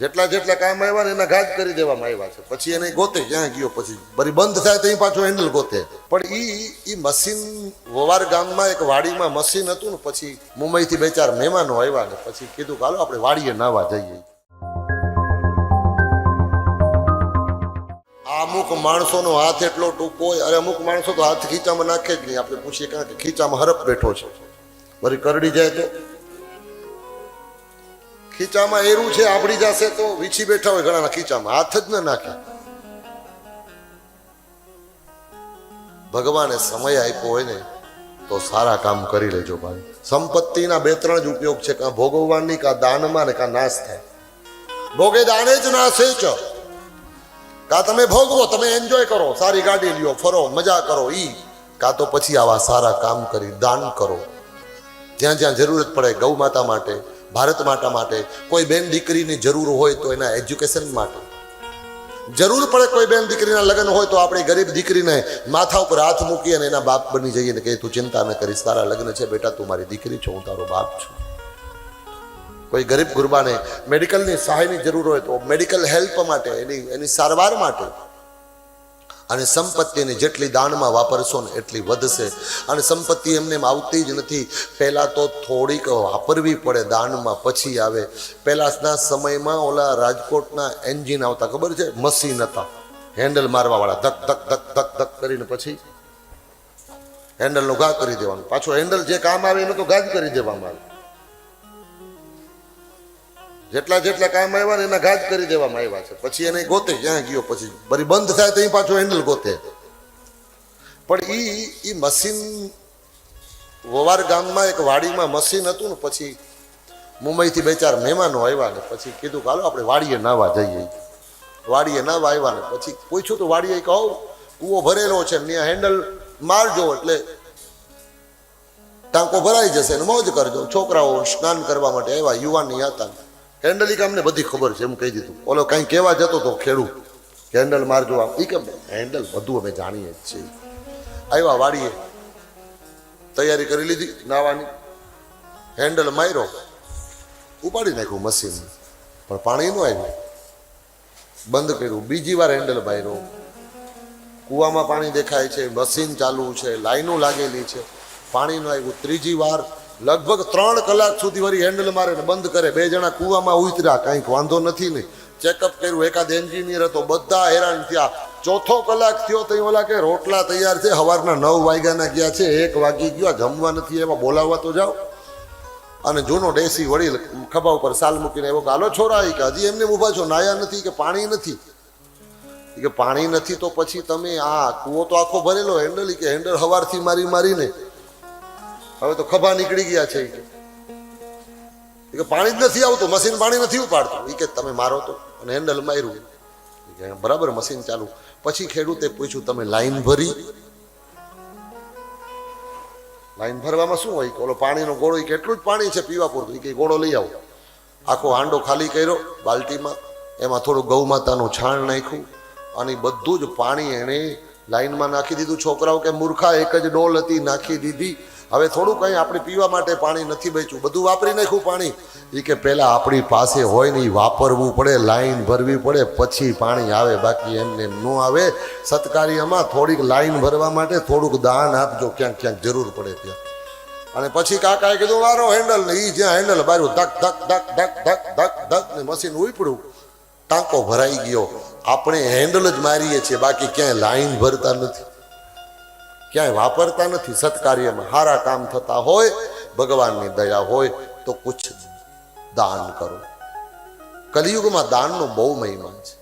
જેટલા જેટલા કામ આવ્યા ને એના ઘા જ કરી દેવામાં આવ્યા છે. પછી એને ગોતે ક્યાં ગયો, પછી બરી બંધ થાય તો પાછો હેન્ડલ ગોતે. પણ ઈ મશીન વવાર ગામમાં એક વાડીમાં મશીન હતું ને, પછી મુંબઈથી બે ચાર મહેમાનો આવ્યા ને પછી કીધું કે હાલો આપણે વાડીએ નાવા જઈએ. અમુક માણસોનો હાથ એટલો ટૂંકો હોય, અરે અમુક માણસો તો હાથ ખીચામાં નાખે જ નહીં. આપણે પૂછીએ કારણ કે ખીચામાં હરપ બેઠો છે, વળી કરડી જાય તો ખીચામાં એરું છે આપડી જશે તો વીછી બેઠા હોય ઘણા ખીચામાં હાથ જ ન નાખે. ભગવાને સમય આપ્યો હોય ને તો સારા કામ કરી લેજો ભાઈ. સંપત્તિના બે ત્રણ જ ઉપયોગ છે, કાં ભોગવવાની, કાં દાનમાં ને કાં નાશ થાય. ભોગે દાને જ નાશે જ. કાં તમે ભોગવો, તમે એન્જોય કરો, સારી ગાડી લ્યો, ફરો, મજા કરો, કાં તો પછી આવા સારા કામ કરી દાન કરો. જ્યાં જ્યાં જરૂરત પડે, ગૌ માતા માટે, ભારત માતા માટે, કોઈ બેન દીકરીની જરૂર હોય તો એના એજ્યુકેશન માટે, જરૂર પડે કોઈ બેન દીકરીના લગ્ન હોય તો આપણે ગરીબ દીકરીને માથા ઉપર હાથ મૂકી અને એના બાપ બની જઈએ ને કે તું ચિંતા ન કરીશ, તારા લગ્ન છે બેટા, તું મારી દીકરી છો, હું તારો બાપ છું. કોઈ ગરીબ ગુરબાને મેડિકલની સહાયની જરૂર હોય તો મેડિકલ હેલ્પ માટે, એની સારવાર માટે. અને સંપત્તિને જેટલી દાનમાં વાપરશો ને એટલી વધશે. અને સંપત્તિ એમને આવતી જ નથી, પહેલાં તો થોડીક વાપરવી પડે દાનમાં, પછી આવે. પહેલાંના સમયમાં ઓલા રાજકોટના એન્જિન આવતા, ખબર છે, મશીન હતા હેન્ડલ મારવાવાળા, ધક ધક ધક ધક ધક કરીને પછી હેન્ડલનો ઘા કરી દેવાનું. પાછો હેન્ડલ જે કામ આવે એનો તો ઘા જ કરી દેવામાં આવે. જેટલા જેટલા કામ આવ્યા ને એના ઘા જ કરી દેવામાં આવ્યા છે. પછી એને ગોતે ક્યાં ગયો, પછી બરી બંધ થાય તો પાછો હેન્ડલ ગોતે. પણ ઈ મશીન વવાર ગામમાં એક વાડીમાં મશીન હતું ને, પછી મુંબઈથી બે ચાર મહેમાનો આવ્યા ને પછી કીધું કે હાલો આપણે વાડીએ નાવા જઈએ. વાડીએ નાવા આવ્યા ને પછી પૂછ્યું તો વાડીએ કહો કૂવો ભરેલો છે, ત્યાં હેન્ડલ મારજો એટલે ટાંકો ભરાઈ જશે ને મોજ કરજો. છોકરાઓ સ્નાન કરવા માટે આવ્યા, યુવાની હતા. હેન્ડલ અમને બધી ખબર છે એમ કહી દીધું. ઓલો કઈ કહેવા જતો તો ખેડૂત હેન્ડલ મારજો, કે હેન્ડલ બધું અમે જાણીએ જ છીએ. આવ્યા વાડીએ, તૈયારી કરી લીધી નાવાની, હેન્ડલ માર્યો, ઉપાડી નાખ્યું મશીન, પણ પાણી ન આવ્યું. બંધ કર્યું, બીજી વાર હેન્ડલ માર્યો, કૂવામાં પાણી દેખાય છે, મશીન ચાલુ છે, લાઈનો લાગેલી છે, પાણી ન આવ્યું. ત્રીજી વાર લગભગ 3 કલાક સુધી વળી હેન્ડલ મારે ને બંધ કરે. 2 જણા કૂવામાં ઉતર્યા, કાંઈક વાંધો નથી ને, ચેકઅપ કર્યું, એકાદ એન્જિનિયર હતો, બધા હેરાન થયા. 4થો કલાક થયો તો ઓલા કે રોટલા તૈયાર છે, સવારના 9 વાગ્યાના ગયા છે, 1 વાગી ગયો, જમવા નથી, એમાં બોલાવવા તો જાઓ. અને જૂનો ડેસી વળી ખભા ઉપર સાલ મૂકીને એવો કે હાલો છોરા, કે હજી એમને ઊભા છો, નાયા નથી, કે પાણી નથી, કે પાણી નથી તો પછી તમે આ કૂવો તો આખો ભરેલો, હેન્ડલ કે હેન્ડલ સવારથી મારી મારીને હવે તો ખભા નીકળી ગયા છે, કે પાણી જ નથી આવતું, મશીન પાણી નથી ઉપાડતું. એ કે તમે મારો તો, અને હેન્ડલ માર્યું, બરાબર મશીન ચાલુ. પછી ખેડૂતે પૂછ્યું તમે લાઈન ભરી? લાઈન ભરવામાં શું હોય, ઓલો પાણીનો ગોળો, કેટલું જ પાણી છે પીવા પૂરતું, કે ગોળો લઈ આવો. આખો હાંડો ખાલી કર્યો બાલ્ટીમાં, એમાં થોડું ગૌ માતાનું છાણ નાખ્યું, અને બધું જ પાણી એણે લાઈનમાં નાખી દીધું. છોકરાઓ કે મૂર્ખા, એક જ ડોલ હતી, નાખી દીધી. હવે થોડું કંઈ આપણે પીવા માટે પાણી નથી બચ્યું, બધું વાપરી નાખ્યું પાણી. એ કે પહેલાં આપણી પાસે હોય ને એ વાપરવું પડે, લાઈન ભરવી પડે, પછી પાણી આવે, બાકી એમને ન આવે. સત્કાર્યમાં થોડીક લાઈન ભરવા માટે થોડુંક દાન આપજો, ક્યાંક ક્યાંક જરૂર પડે ત્યાં. અને પછી કાકાએ કીધું મારો હેન્ડલ ને, એ જ્યાં હેન્ડલ બાર્યું, ધક ધક ધક ધક ધક ધક ધક ને મશીન ઉપડ્યું, ટાંકો ભરાઈ ગયો. આપણે હેન્ડલ જ મારીએ છીએ, બાકી ક્યાંય લાઈન ભરતા નથી, ક્યાંય વાપરતા નથી. સત્કાર્યમાં સારા કામ થતા હોય, ભગવાનની દયા હોય તો કુછ દાન કરો. કલિયુગમાં દાનનો બહુ મહિમા છે.